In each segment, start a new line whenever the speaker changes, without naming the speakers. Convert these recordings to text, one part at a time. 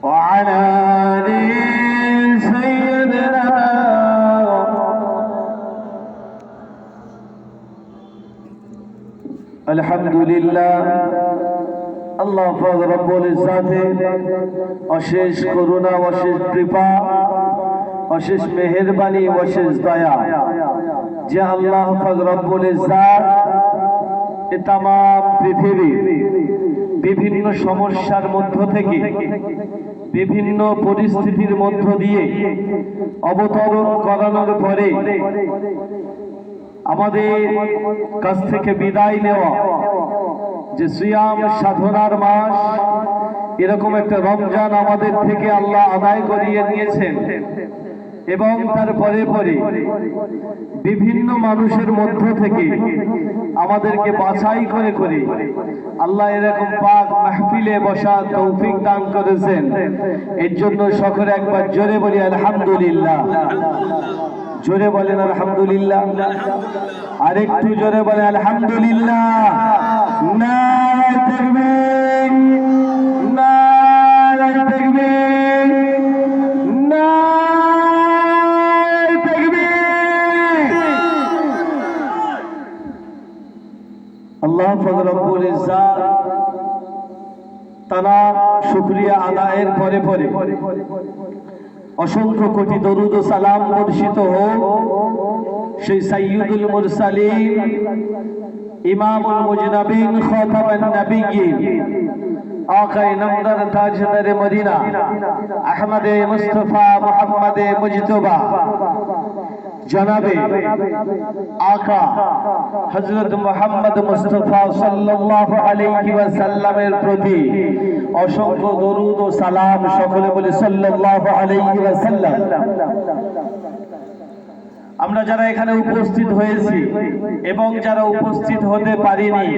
وعلى آل سيدنا الحمد لله আল্লাহ পাক রব্বুল ইজ্জাতের অশেষ করুণা, অশেষ কৃপা, অশেষ মেহেরবানি, অশেষ দয়া যে আল্লাহ পাক রব্বুল ইজ্জাত এই তাম পৃথিবী বিভিন্ন সমস্যার মধ্য থেকে, বিভিন্ন পরিস্থিতির মধ্য দিয়ে অবতরণ করানোর পরে আমাদের কাছ থেকে বিদায় নেওয়া যে সিয়াম সাধনার মাস, এরকম একটা রমজান আমাদের থেকে আল্লাহ আদায় করিয়ে নিয়েছেন এবং তারপরে পরে বিভিন্ন মানুষের মধ্য থেকে আমাদেরকে বাছাই করে করে আল্লাহ এরকম পাক মাহফিলে বসা তৌফিক দান করেছেন। এর জন্য সকলে একবার জোরে বলি আলহামদুলিল্লাহ। জোরে বলেন আলহামদুলিল্লাহ, আরেকটু জোরে বলেন আলহামদুলিল্লাহ। নারে তাকবীর, নারে তাকবীর, নারে তাকবীর। আল্লাহ পাক রব্বুল ইজ্জাত তাআলা শুকরিয়া আদায়ের পরে পরে অসংখ্য কোটি দরুদ ও সালাম বর্ষিত হোক সেই সাইয়্যিদুল মুরসালিন, ইমামুল মুজনাবিন, খাতামান নবিয়্যিন, আকায়ে নামদার তাজদারে মদিনা, আহমদে মুস্তাফা মুহাম্মদে মুজতবা, জনাবে আকা হযরত মুহাম্মদ মুস্তাফা সাল্লাল্লাহু আলাইহি ওয়াসাল্লামের প্রতি অসংখ্য দরুদ ও সালাম। সকলে বলে সাল্লাল্লাহু আলাইহি ওয়াসাল্লাম। আমরা যারা এখানে উপস্থিত হয়েছি এবং যারা উপস্থিত হতে পারিনি,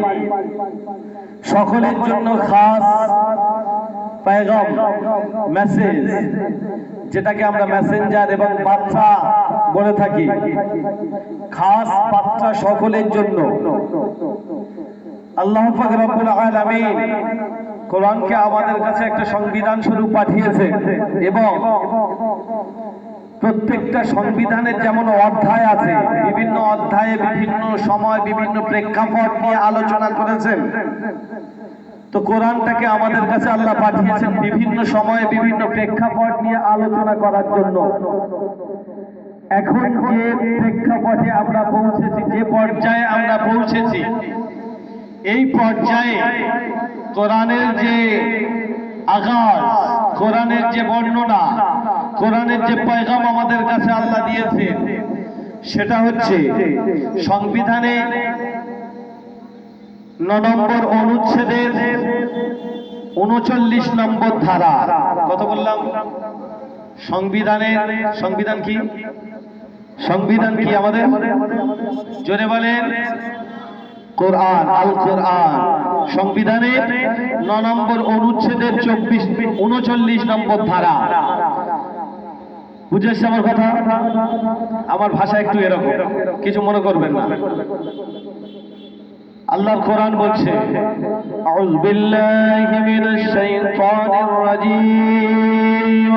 সকলের জন্য খাস পেগাম, মেসেজ, যেটাকে আমরা মেসেঞ্জার এবং বার্তা বলে থাকি, খাস বার্তা সকলের জন্য। আল্লাহ পাক রব্বুল আলামিন কোরআনকে আমাদের কাছে একটা সংবিধান স্বরূপ পাঠিয়েছে এবং প্রত্যেকটা সংবিধানের যেমন অধ্যায় আছে, বিভিন্ন অধ্যায়ে বিভিন্ন সময় বিভিন্ন প্রেক্ষাপট নিয়ে আলোচনা করেছেন, তো কোরআনটাকে আমাদের কাছে আল্লাহ পাঠিয়েছেন বিভিন্ন সময়ে বিভিন্ন প্রেক্ষাপট নিয়ে আলোচনা করার জন্য। এখন যে প্রেক্ষাপটে আমরা পৌঁছেছি, যে পর্যায়ে আমরা পৌঁছেছি, এই পর্যায়ে কোরআনের যে আগাজ, কোরআনের যে বর্ণনা, কোরআনের যে পয়গাম আমাদের কাছে আল্লাহ দিয়েছেন, সেটা হচ্ছে সংবিধানে 9 নম্বর অনুচ্ছেদের 39 নম্বর ধারা। কত বললাম? সংবিধান কি? সংবিধান কি আমাদের? জোরে বলেন। কোরআন, আল কোরআন। সংবিধানের 9 নম্বর অনুচ্ছেদের 39 নম্বর ধারা। বুঝেছে আমার কথা? আমার ভাষা একটু এরকম, কিছু মনে করবেন না। আল্লাহ কোরআন বলছে, আউযু বিল্লাহি মিনাশ শাইতানির রাজীম,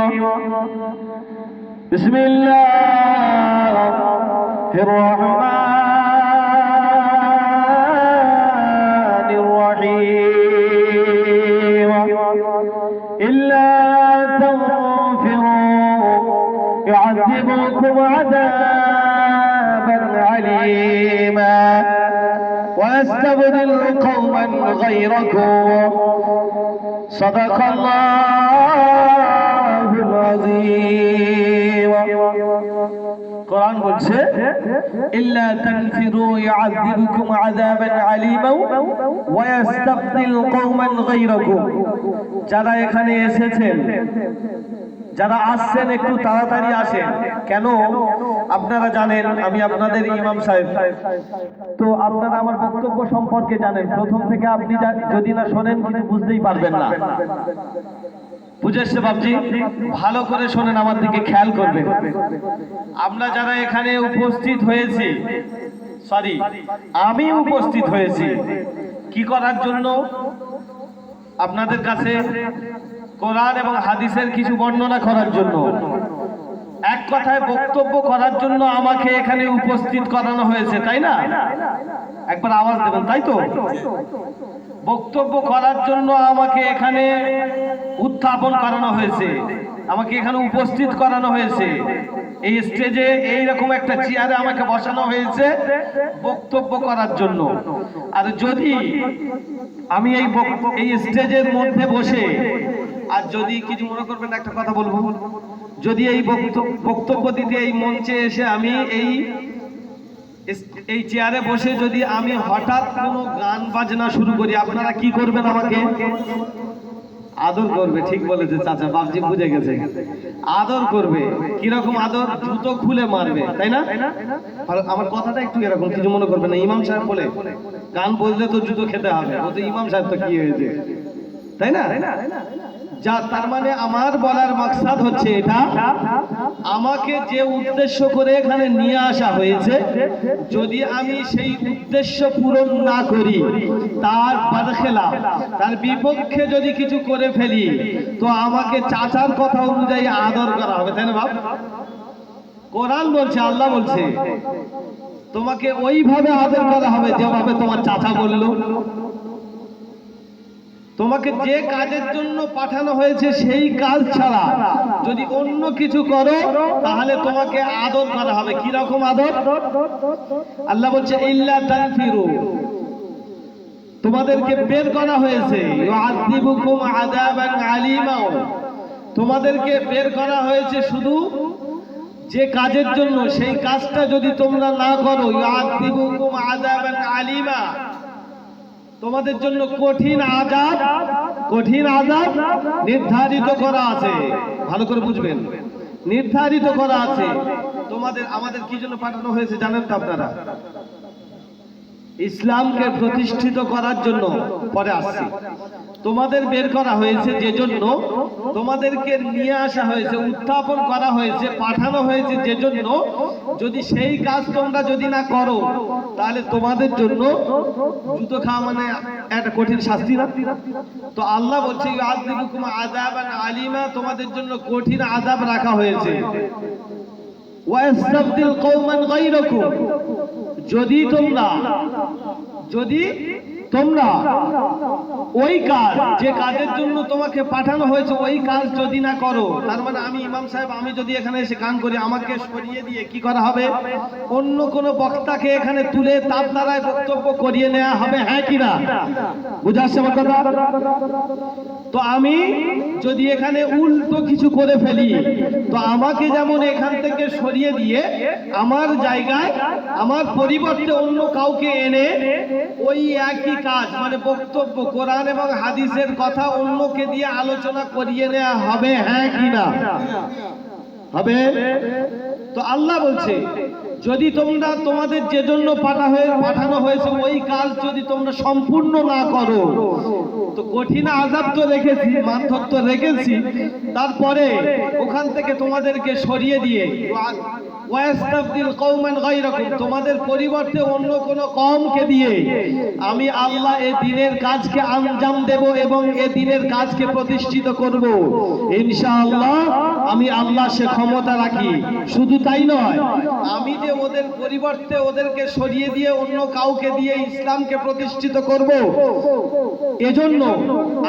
বিসমিল্লাহির রাহমানির রহিম, ইল্লা তাগফিরু يعذبكم عذابا عليما ويستبدل قوما غيركم صدق الله العظيم। কোরআন বলছে, ইল্লা তানফিরু يعذبكم عذابا عليما ويستبدل قوما غيركم। যারা এখানে এসেছেন, যারা আসছেন একটু তাড়াতাড়ি আসেন। কেন? আপনারা জানেন আমি আপনাদের ইমাম সাহেব, তো আপনারা আমার বক্তব্য সম্পর্কে জানেন। প্রথম থেকে আপনি যদি না শোনেন কিছু বুঝতেই পারবেন না। বুঝেছে বাবজি? ভালো করে শোনেন, আমার দিকে খেয়াল করবেন। আমরা যারা এখানে উপস্থিত হয়েছি, আমি উপস্থিত হয়েছি কি করার জন্য? আপনাদের কাছে কোরআন এবং হাদিসের কিছু বর্ণনা করার জন্য, এক কথায় বক্তব্য করার জন্য আমাকে এখানে উপস্থিত করানো হয়েছে, তাই না? একবার আওয়াজ দেবেন, তাই তো? বক্তব্য করার জন্য আমাকে এখানে উত্থাপন করানো হয়েছে, আমাকে এখানে উপস্থিত করানো হয়েছে, এই স্টেজে এইরকম একটা চেয়ারে আমাকে বসানো হয়েছে বক্তব্য করার জন্য। আর যদি আমি এই স্টেজের মধ্যে বসে, আর যদি কিছু মনে করবেন একটা কথা বলবো, যদি এই বক্তব্য দিতে এই মঞ্চে এসে আমি এই চেয়ারে বসে যদি আমি হঠাৎ কোনো গান বাজনা শুরু করি, আপনারা কি করবেন? আমাকে আদর করবে। ঠিক বলেছে চাচা, বাপজি বুঝে গেছে, আদর করবে। কিরকম আদর? জুতো খুলে মারবে, তাই না? আমার কথাটা একটু এরকম, কিছু মনে করবে না। ইমাম সাহেব বলে গান বললে তো জুতো খেতে হবে, ও তো ইমাম সাহেব, তো কি হয়েছে, তাই না? যা তার মানে আমার বলার মাকসাদ হচ্ছে এটা, আমাকে যে উদ্দেশ্য করে এখানে নিয়ে আসা হয়েছে, যদি আমি সেই উদ্দেশ্য পূরণ না করি, তার বরখেলাফ, তার বিপক্ষে যদি কিছু করে ফেলি, তো আমাকে চাচার কথা অনুযায়ী আদর করা হবে, তাই না বাপ? কোরআন বলছে, আল্লাহ বলছে, তোমাকে ওইভাবে আদর করা হবে যেভাবে তোমার চাচা বললো। তোমাকে যে কাজের জন্য পাঠানো হয়েছে সেই কাজ ছাড়া যদি অন্য কিছু করো, তাহলে তোমাকে আদর করা হবে। কি রকম আদর? আল্লাহ বলছে, ইল্লা তানফিরু, তোমাদেরকে বের করা হয়েছে, ইউআযিবুকুম আযাবান আলীমা, তোমাদেরকে বের করা হয়েছে শুধু যে কাজের জন্য, সেই কাজটা যদি তোমরা না করো, ইউআযিবুকুম আযাবান আলীমা, তোমাদের জন্য কঠিন আযাব নির্ধারিত করা আছে। ভালো করে বুঝবেন, নির্ধারিত করা আছে। আমাদের কি জন্য পাঠানো হয়েছে জানেন তো আপনারা? ইসলামকে প্রতিষ্ঠিত করার জন্য। পরে আসছি। তোমাদের বের করা হয়েছে যে জন্য, তোমাদেরকে নিয়ে আসা হয়েছে, উত্থাপন করা হয়েছে, পাঠানো হয়েছে যে জন্য, যদি সেই কাজ তোমরা যদি না করো, তাহলে তোমাদের জন্য জুতো খাওয়া মানে একটা কঠিন শাস্তি না? তো আল্লাহ বলছে, ইউআযিবুকুম আযাবান আলীমা, তোমাদের জন্য কঠিন আযাব রাখা হয়েছে। ওয়ায়াস্তাবদিল কওমান গায়রাকুম, যদি তোমরা ওই কাজ, যে কাজের জন্য তোমাকে পাঠানো হয়েছে, ওই কাজ যদি না করো, তার মানে আমি ইমাম সাহেব, আমি যদি এখানে এসে গান করি, আমাকে সরিয়ে দিয়ে কি করা হবে? অন্য কোন বক্তাকে এখানে তুলে তার দ্বারাই বক্তব্য করিয়ে নেওয়া হবে, হ্যাঁ কিনা? বুঝাচ্ছে আমার কথা? তো আমি যদি এখানে উল্টো কিছু করে ফেলি, তো আমাকে যেমন এখান থেকে সরিয়ে দিয়ে আমার জায়গায়, আমার পরিবর্তে অন্য কাউকে এনে ওই একই কাজ, মানে বক্তব্য, কোরআন এবং হাদিসের কথা অন্যকে দিয়ে আলোচনা করিয়ে নেওয়া হবে, হ্যাঁ কিনা? হবে। তো আল্লাহ বলছে, যদি তোমরা তোমাদের যে জন্য পাঠানো হয়েছে ওই কাজ যদি তোমরা সম্পূর্ণ না করো, তো কঠিন আযাব তো রেখেছি, মানধর তো রেখেছি, তারপরে ওখান থেকে তোমাদেরকে সরিয়ে দিয়ে ওয়াস্তাবদিল কওমান গায়রাকুম, তোমাদের পরিবর্তে অন্য কোন কওমকে দিয়ে আমি আল্লাহ এই দ্বীনের কাজকে আঞ্জাম দেব এবং এই দ্বীনের কাজকে প্রতিষ্ঠিত করব ইনশাআল্লাহ। আমি আল্লাহ সে ক্ষমতা রাখি। শুধু তাই নয়, আমি যে ওদের পরিবর্তে ওদেরকে সরিয়ে দিয়ে অন্য কাউকে দিয়ে ইসলামকে প্রতিষ্ঠিত করব, এজন্য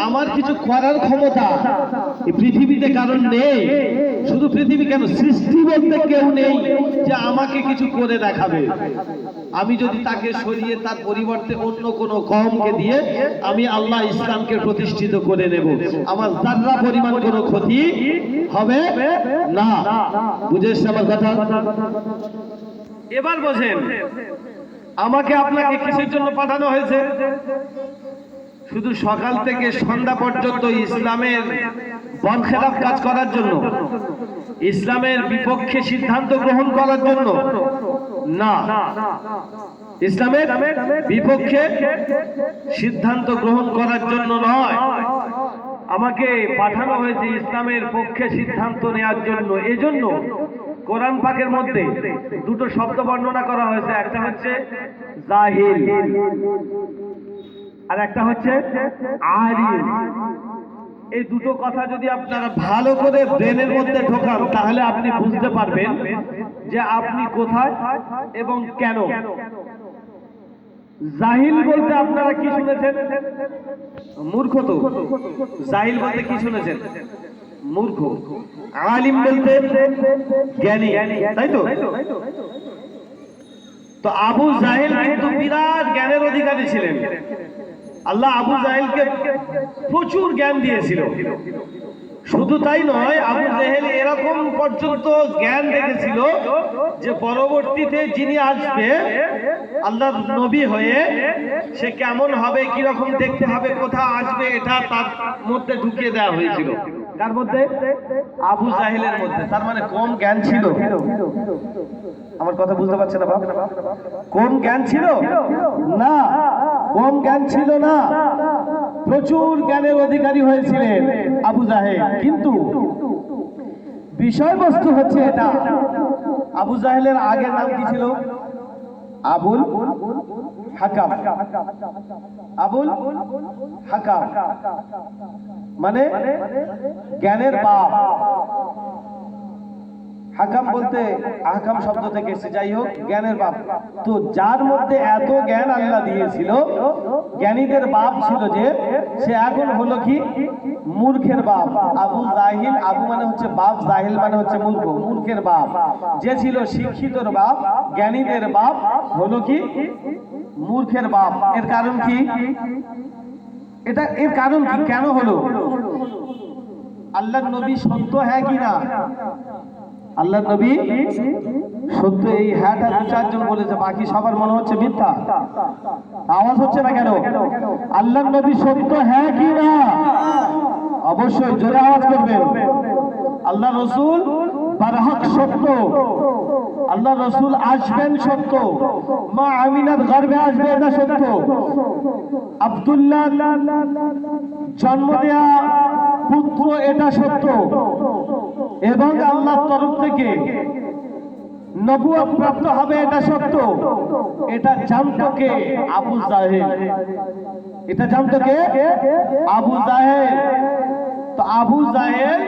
আমার কিছু করার ক্ষমতা পৃথিবীতে কারণ নেই। শুধু পৃথিবী কেন, সৃষ্টি বলতে কেউ নেই যে আমাকে কিছু করে দেখাবে। আমি যদি তাকে সরিয়ে তার পরিবর্তে অন্য কোন কওমকে দিয়ে আমি আল্লাহ ইসলামকে প্রতিষ্ঠিত করে নেব, আমার যারা পরিমাণ কোনো ক্ষতি হবে না। বুঝেছ আমার কথা? এবার বোঝেন, আমাকে আপনাকে কিসের জন্য পাঠানো হয়েছে? শুধু সকাল থেকে সন্ধ্যা পর্যন্ত ইসলামের বরখেলাফ কাজ করার জন্য, ইসলামের বিপক্ষে সিদ্ধান্ত গ্রহণ করার জন্য না, ইসলামের বিপক্ষে সিদ্ধান্ত গ্রহণ করার জন্য নয়, আমাকে পাঠানো হয়েছে ইসলামের পক্ষে সিদ্ধান্ত নেওয়ার জন্য। এজন্য কোরআন পাকের মধ্যে দুটো শব্দ বর্ণনা করা হয়েছে, একটা হচ্ছে জাহিল, আর একটা হচ্ছে আলিম। এই দুটো কথা যদি আপনারা ভালো করে ব্রেনের মধ্যে ঢোকান তাহলে আপনি বুঝতে পারবেন যে আপনি কোথায় এবং কেন। জাহিল বলতে আপনারা কি শুনেছেন? মূর্খ। তো জাহিল বলতে কি শুনেছেন? মূর্খ। আলিম বলতে জ্ঞানী, তাই তো? তো আবু জাহেল কিন্তু বিরাট জ্ঞানের অধিকারী ছিলেন। আল্লাহ আবু জাহেলকে প্রচুর জ্ঞান দিয়েছিল। শুধু তাই নয়, আবু জাহেল এরকম পর্যন্ত জ্ঞান রেখেছিল যে পরবর্তীতে যিনি আসবে আল্লাহর নবী হয়ে, সে কেমন হবে, কি রকম দেখতে হবে, কোথায় আসবে, এটা তার মধ্যে ঢুকিয়ে দেওয়া হয়েছিল। কার মধ্যে? আবু জাহেলের মধ্যে। তার মানে কম জ্ঞান ছিল? আমার কথা বুঝতে পারছেন না বাবা? কম জ্ঞান ছিল না, কম জ্ঞান ছিল না, প্রচুর জ্ঞানের অধিকারী হয়েছিলেন আবু জাহেল। কিন্তু বিষয়বস্তু হচ্ছে এটা, আবু জাহেলের আগের নাম কি ছিল? আবুল হাকাম। আবুল হাকাম মানে জ্ঞানের বাপ। হাকাম বলতে আহকাম শব্দ থেকে এসেছে, যাই হোক জ্ঞানের বাপ। তো যার মধ্যে এত জ্ঞান আল্লাহ দিয়েছিল, জ্ঞানীদের বাপ ছিল, যে সে এখন হলো কি? মূর্খের বাপ। আবু জাহিল, আবু মানে হচ্ছে বাপ, জাহিল মানে হচ্ছে মূর্খ। মূর্খের বাপ যে ছিল শিক্ষিতর বাপ, জ্ঞানীদের বাপ হলো কি? মূর্খের বাপ। এর কারণ কি? এটা এর কারণ কি? কেন হলো? আল্লাহর নবী সত্য হ্যাঁ কি না? আল্লাহর নবী সত্য। এই হ্যাঁটা দু চারজন বলেছে, বাকি সবার মনে হচ্ছে মিথ্যা। আওয়াজ হচ্ছে না কেন? আল্লাহর নবী সত্য হ্যাঁ কি না? অবশ্যই জোরে আওয়াজ করবেন। আল্লাহ রসুল বারহক সত্য, আল্লাহ রসুল আসবেন সত্য, মা আমিনার গর্ভে আসবে এটা সত্য, আব্দুল্লাহ জন্ম দেয়া পুত্র এটা সত্য, এবং আল্লাহর তরফ থেকে নবুয়ত প্রাপ্ত হবে এটা সত্য। এটা জানতো কে? আবু জাহেল। এটা জানতো কে? আবু জাহেল। তো আবু জাহেল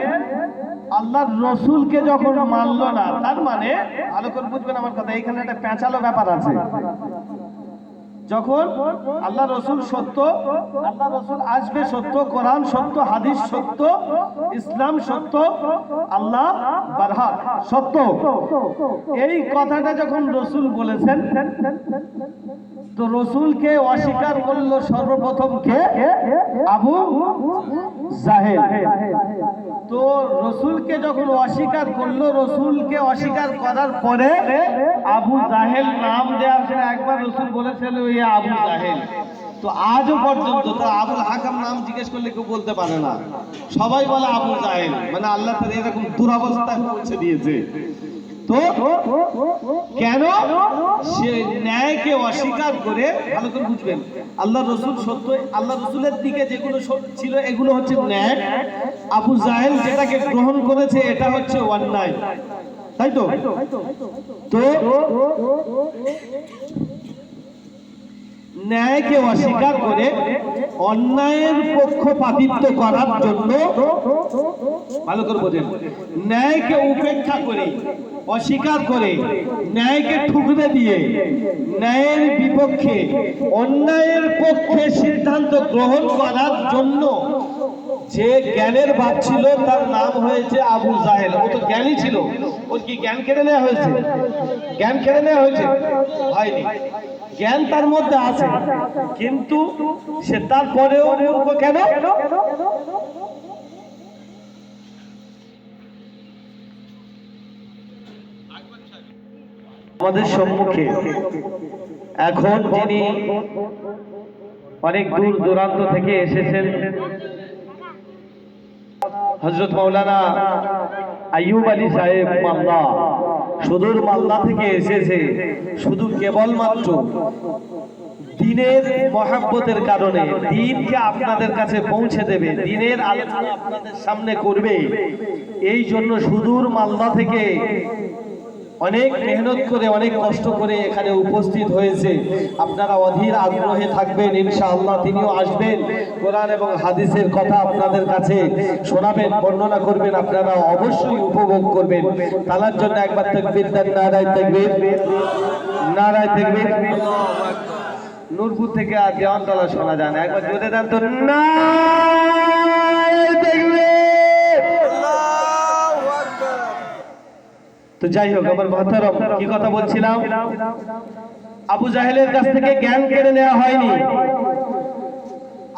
আল্লাহর রসুলকে যখন মানলো না, তার মানে ভালো করে বুঝবেন আমার কথা, এখানে একটা পেঁচালো ব্যাপার আছে। যখন আল্লাহ রসুল সত্য, আল্লাহ রসুল আসবে সত্য, কোরআন সত্য, হাদিস সত্য, ইসলাম সত্য, আল্লাহ বারহাক সত্য, এই কথাটা যখন রসুল বলেছেন, তো রসুলকে অস্বীকার করলো সর্বপ্রথম কে? আবু জাহেল। তো রসুলকে যখন অস্বীকার করলো, রসুলকে অস্বীকার করার পরে আবু জাহেল নাম দেওয়ার পরে একবার রসুল বলেছিল ইয়া আবু জাহেল। তো আজও পর্যন্ত তো আবুল হাকাম নাম জিজ্ঞেস করলে কেউ বলতে পারে না, সবাই বলে আবু জাহেল। মানে আল্লাহ তাআলা এরকম দুরবস্থায় পৌঁছে দিয়েছে। তো কেন? সে ন্যায়কে অস্বীকার করে, ভালো করে বুঝবেন, আল্লাহ রসুল সত্য, আল্লাহ রসুলের দিকে যেগুলো ছিল এগুলো হচ্ছে ন্যায়, আবু জাহেল যেটাকে গ্রহণ করেছে এটা হচ্ছে অন্যায়, তাই তো? তো ন্যায়কে অস্বীকার করে অন্যায়ের পক্ষপাতিত্ব করার জন্য, ভালো করে বোঝেন, ন্যায়কে উপেক্ষা করে, অস্বীকার করে, ন্যায়কে ঠুকরে দিয়ে ন্যায়ের বিপক্ষে, অন্যায়ের পক্ষে সিদ্ধান্ত গ্রহণ করার জন্য যে জ্ঞানের বাপ ছিল তার নাম হয়েছে আবু জাহেল। ও তো জ্ঞানী ছিল, ওর কি জ্ঞান কেড়ে নেওয়া হয়েছে? জ্ঞান কেড়ে নেওয়া হয়েছে? হয়নি। জ্ঞান তার মধ্যে আছে, কিন্তু সে তারপরেও মূর্খ কেন? আমাদের সম্মুখে এখন যিনি অনেক দূর দূরান্ত থেকে এসেছেন, হযরত মাওলানা আইয়ুব আলী সাহেব মালদা, সুদূর মালদা থেকে এসেছে শুধু কেবলমাত্র দ্বীনের মহব্বতের কারণে, দ্বীনকে আপনাদের কাছে পৌঁছে দেবে, দ্বীনের আলোচনা আপনাদের সামনে করবে, এই জন্য সুদূর মালদা থেকে অনেক মেহনত করে অনেক কষ্ট করে এখানে উপস্থিত হয়েছে। আপনারা অধীর আগ্রহে থাকবেন, ইনশাআল্লাহ তিনিও আসবেন, কোরআন এবং হাদিসের কথা আপনাদের কাছে শোনাবেন, বর্ণনা করবেন, আপনারা অবশ্যই উপভোগ করবেন। তার জন্য একবার তাকবীর দেন, নারায়ে তাকবীর, নারায়ে তাকবীর। নূরপুর থেকে আর দেওয়ানতলা শোনা যায় না, একবার জোরে দেন তো, নারায়ে তাকবীর। তো যাই হোক আমার মহতারাম, কি কথা বলছিলাম, আবু জাহেলের কাছ থেকে জ্ঞান কেড়ে নেওয়া হয়নি,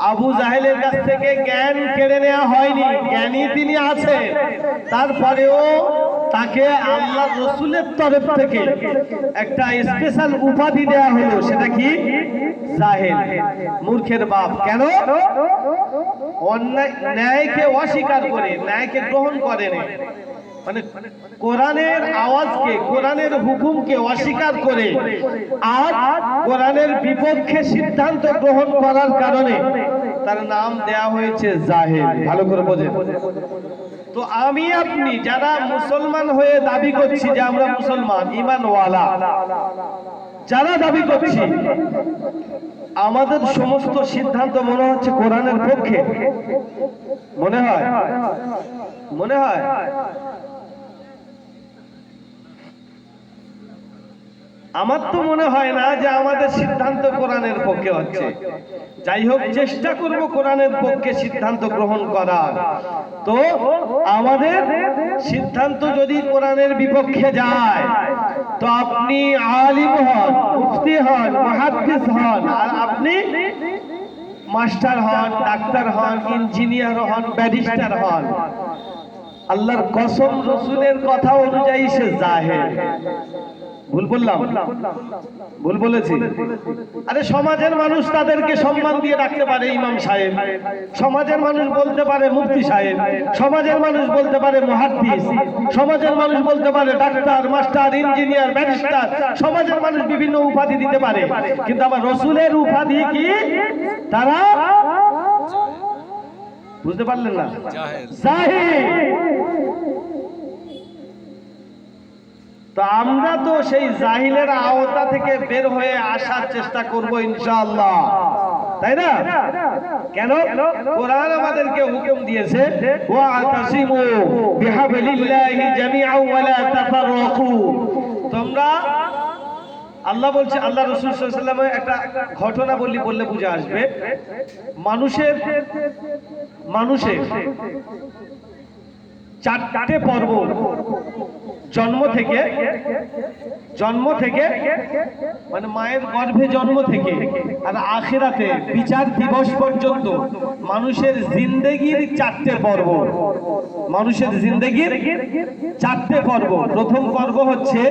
আবু জাহেলের কাছ থেকে জ্ঞান কেড়ে নেওয়া হয়নি, জ্ঞানী তিনি আছে। তারপরেও তাকে আল্লাহ রসুলের তরফ থেকে একটা স্পেশাল উপাধি দেওয়া হলো, সেটা কি, জাহেল, মূর্খের বাপ। কেন? অন্যায় ন্যায়কে অস্বীকার করে, ন্যায়কে গ্রহণ করে না, মানে কোরআনের আওয়াজকে, কোরআনের হুকুমকে অস্বীকার করে আর কোরআনের বিপক্ষে সিদ্ধান্ত গ্রহণ করার কারণে তার নাম দেয়া হয়েছে জাহেল। ভালো করে বোঝেন। তো আমি আপনি যারা মুসলমান হয়ে দাবি করছি যে আমরা মুসলমান, ঈমানওয়ালা যারা দাবি করছি, আমাদের সমস্ত সিদ্ধান্ত মনে হচ্ছে কোরআনের পক্ষে, মনে হয়, মনে হয়। আমার তো মনে হয় না যে আমাদের সিদ্ধান্ত কোরআনের পক্ষে হচ্ছে। যাই হোক, চেষ্টা করব কোরআনের পক্ষে সিদ্ধান্ত গ্রহণ করার। তো আমাদের সিদ্ধান্ত যদি কোরআনের বিপক্ষে যায়, তো আপনি আলিম হন, মুফতি হন, মুহাদ্দিস হন, আর আপনি মাস্টার হন, ডাক্তার হন, ইঞ্জিনিয়ার হন, ব্যারিস্টার হন, আল্লাহর কসম রসুলের কথা অনুযায়ী সে জাহেল। ভুল বললাম? ভুল বলেছি? আরে সমাজের মানুষ তাদেরকে সম্মান দিয়ে ডাকতে পারে ইমাম সাহেব, সমাজের মানুষ বলতে পারে মুফতি সাহেব, সমাজের মানুষ বলতে পারে মুহাদ্দিস, সমাজের মানুষ বলতে পারে ডাক্তার, মাস্টার, ইঞ্জিনিয়ার, ব্যারিস্টার, সমাজের মানুষ বিভিন্ন উপাধি দিতে পারে, কিন্তু আবার রসুলের উপাধি কি তারা বুঝতে পারলেন না? জাহেল। তো আমরা তো সেই জাহিলের আওতা থেকে বের হয়ে আসার চেষ্টা করব ইনশাআল্লাহ, তাই না? কেন? কোরআন আমাদেরকে হুকুম দিয়েছে, ওয়াতাসিমু বিহাবলিল্লাহি জামিআন ওয়া লা তাফাররাকু। তোমরা, আল্লাহ বলছে, আল্লাহ রাসূল সাল্লাল্লাহু আলাইহি ওয়াসাল্লাম একটা ঘটনা বললে বুঝে আসবে। মানুষের চারটে পর্ব, জন্ম থেকে মানে মায়ের গর্ভে জন্ম থেকে আর আখিরাতে বিচার দিবস পর্যন্ত মানুষের জিন্দেগির চারটে পর্ব, মানুষের জিন্দেগির চারটে পর্ব। প্রথম পর্ব হচ্ছে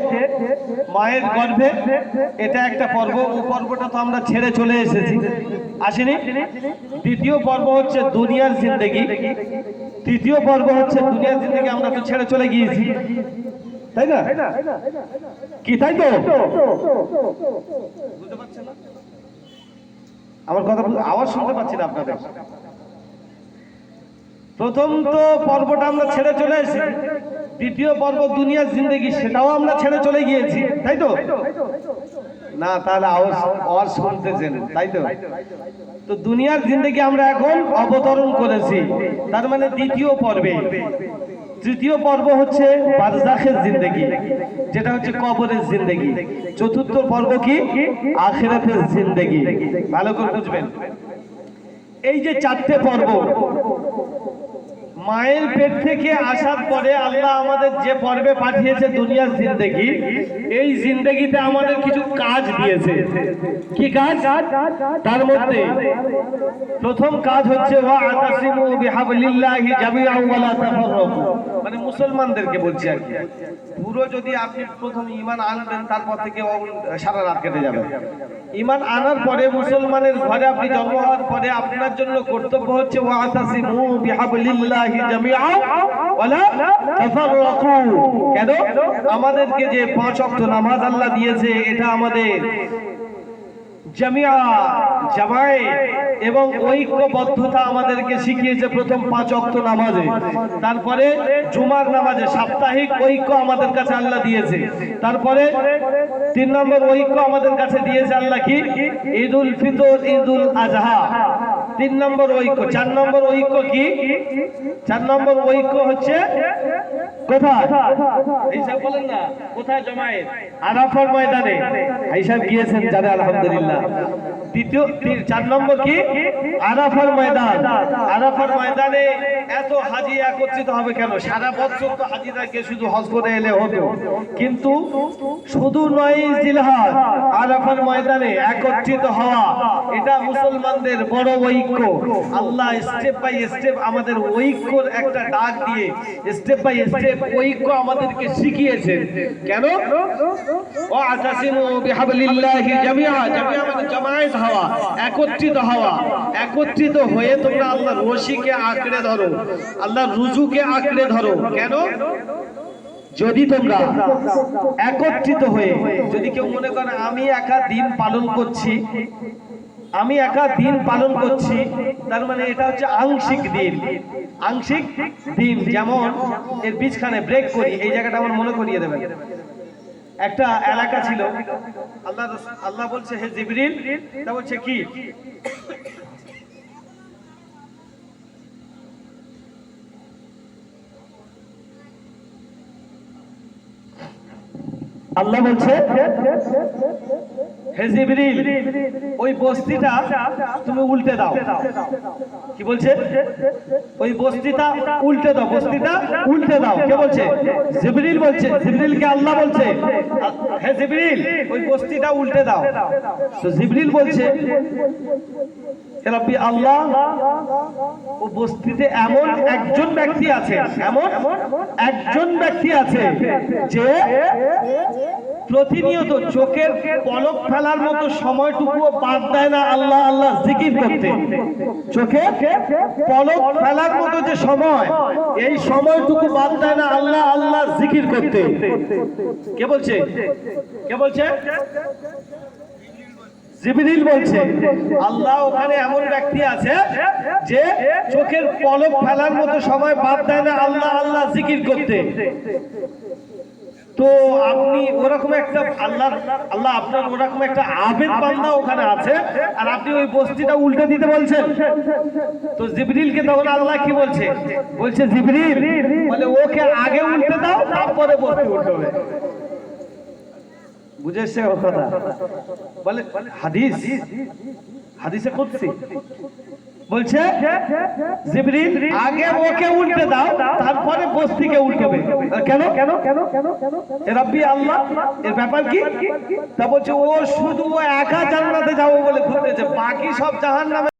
মায়ের গর্ভে, এটা একটা পর্ব, ও পর্বটা তো আমরা ছেড়ে চলে এসেছি, আসেনি। দ্বিতীয় পর্ব হচ্ছে দুনিয়ার জিন্দেগি, তৃতীয় পর্ব হচ্ছে দুনিয়ার জিন্দেগি আমরা তো ছেড়ে চলে গিয়েছি, তাই না? কি তাই তো? বুঝতে পারছেন না আমার কথা? আওয়াজ শুনতে পাচ্ছি না আপনাদের। প্রথম তো পর্বটা আমরা ছেড়ে চলে এসেছি, দ্বিতীয় পর্ব দুনিয়ার জিন্দেগি, সেটাও আমরা ছেড়ে চলে গিয়েছি, তাই তো? না, তাহলে আওয়াজ শুনতেছেন, তাই তো? তো দুনিয়ার জিন্দেগি আমরা এখন অবতরণ করেছি, তার মানে দ্বিতীয় পর্বে। তৃতীয় পর্ব হচ্ছে বারজাখের জিন্দেগি, যেটা হচ্ছে কবরের জিন্দেগি। চতুর্থ পর্ব কি? আখিরাতের জিন্দেগি। ভালো করে বুঝবেন। এই যে চারটে পর্ব, মায়ের পেট থেকে আসার পরে আল্লাহ আমাদের যে পর্বে পাঠিয়েছে দুনিয়ার জিন্দেগি, এই জিন্দেগিতে আমাদের কিছু কাজ দিয়েছে। কি কাজ? তার মধ্যে প্রথম কাজ হচ্ছে ওয়াতাসিমু বিহাবলিল্লাহি জামিআন ওয়া লা তাফাররাকু, মানে মুসলমানদেরকে বলছি আর কি। পুরো যদি আপনি প্রথম ঈমান আনবেন, তারপর থেকে সারা রাত কেটে যাবে। ঈমান আনার পরে মুসলমানের ঘরে আপনি জন্ম হওয়ার পরে আপনার জন্য কর্তব্য হচ্ছে ওয়াতাসিমু বিহাবলিল্লাহি জামিআন ওয়া লা তাফাররাকু। কেন? আমাদেরকে যে 5 ওয়াক্ত নামাজ আল্লাহ দিয়েছে, এটা আমাদের জামিয়া জামায়াত এবং ঐক্যবদ্ধতা আমাদেরকে শিখিয়েছে প্রথম 5 ওয়াক্ত নামাজে, তারপরে জুমার নামাজে সাপ্তাহিক ঐক্য আমাদের কাছে আল্লাহ দিয়েছে, তারপরে 3 নম্বর ঐক্য আমাদের কাছে দিয়েছে আল্লাহ কি ঈদুল ফিতর ঈদুল আজহা 3 নম্বর ঐক্য। 4 নম্বর ঐক্য কি? 4 নম্বর ঐক্য হচ্ছে কোথায়? এইসব বলেন না, কোথায় জামায়াত? আরাফার ময়দানে। এইসব গিয়েছেন জানে আলহামদুলিল্লাহ। দ্বিতীয় 4 নম্বর কি? আরাফার ময়দান। আরাফার ময়দানে এত হাজি একত্রিত হবে কেন? সারা বছর তো হাজিরা গিয়ে শুধু হজ করে এলে হতো, কিন্তু শুধু 9 জিলহজ আরাফার ময়দানে একত্রিত হওয়া, এটা মুসলমানদের বড় ঐক্য। আল্লাহ স্টেপ বাই স্টেপ আমাদের ঐক্যর একটা ডাক দিয়ে স্টেপ বাই স্টেপ ঐক্য আমাদেরকে শিখিয়েছেন। কেন? ওয়াতাসিমু বিহাবলিল্লাহি জামিআ। জামিআ মানে জামায়াত হওয়া, একত্রিত হওয়া। একত্রিত হয়ে তোমরা আল্লাহর রশিকে আঁকড়ে ধরো, আল্লাহর রুজুকে আঁকড়ে ধরো। কেন? যদি তোমরা একত্রিত হয়ে, যদি কেউ মনে করে আমি একা দিন পালন করছি, আমি একা দিন পালন করছি, তার মানে এটা হচ্ছে আংশিক দিন। আংশিক দিন যেমন এর বীজখানে ব্রেক করি, এই জায়গাটা আমার মনে করিয়ে দেবেন। একটা এলাকা ছিল, আল্লাহ বলছে হে জিবরিল, তা বলছে কি? আল্লাহ বলছে হে জিবরিল, ওই বস্তিটা তুমি উল্টে দাও। কি বলছে? ওই বস্তিটা উল্টে দাও, বস্তিটা উল্টে দাও। কে বলছে? জিবরিল বলছে। জিবরিলকে আল্লাহ বলছে হে জিবরিল, ওই বস্তিটা উল্টে দাও। তো জিবরিল বলছে রাব্বি আল্লাহ, ও বস্তিতে এমন একজন ব্যক্তি আছে, এমন একজন ব্যক্তি আছে যে প্রতিনিয়ত চোখের পলক ফেলার মতো সময়টুকুও বাদ দেয় না আল্লাহ আল্লাহ জিকির করতে। চোখে পলক ফেলার মতো যে সময়, এই সময়টুকু বাদ দেয় না আল্লাহ আল্লাহ জিকির করতে। কে বলছে? কে বলছে? জিবরিল বলছে আল্লাহ ওখানে এমন ব্যক্তি আছে যে চোখের পলক ফেলার মতো সময় বাদ দেয় না আল্লাহ আল্লাহ জিকির করতে। তো আপনি ওরকম একটা আল্লাহ আপনার ওরকম একটা আবেদ বান্দা ওখানে আছে, আর আপনি ওই বস্তিটা উল্টে দিতে বলছেন। তো জিবরিলকে তখন আল্লাহ কি বলছে? বলছে জিবরিল বলে ওকে আগে উল্টে দাও, তারপরে বস্তি উল্টবে। বুঝেছে ও কথা? বলে হাদিসে কুদসি বলছে জিবরিল আগে ওকে উল্টে দাও, তারপরে বস্তিকে উল্টাবে। কেন? রাব্বি আল্লাহ, এর ব্যাপার কি? তা বলছে ও শুধু ও একা জান্নাতে যাবো বলে ঘুরতেছে, বাকি সব জাহান্নামে।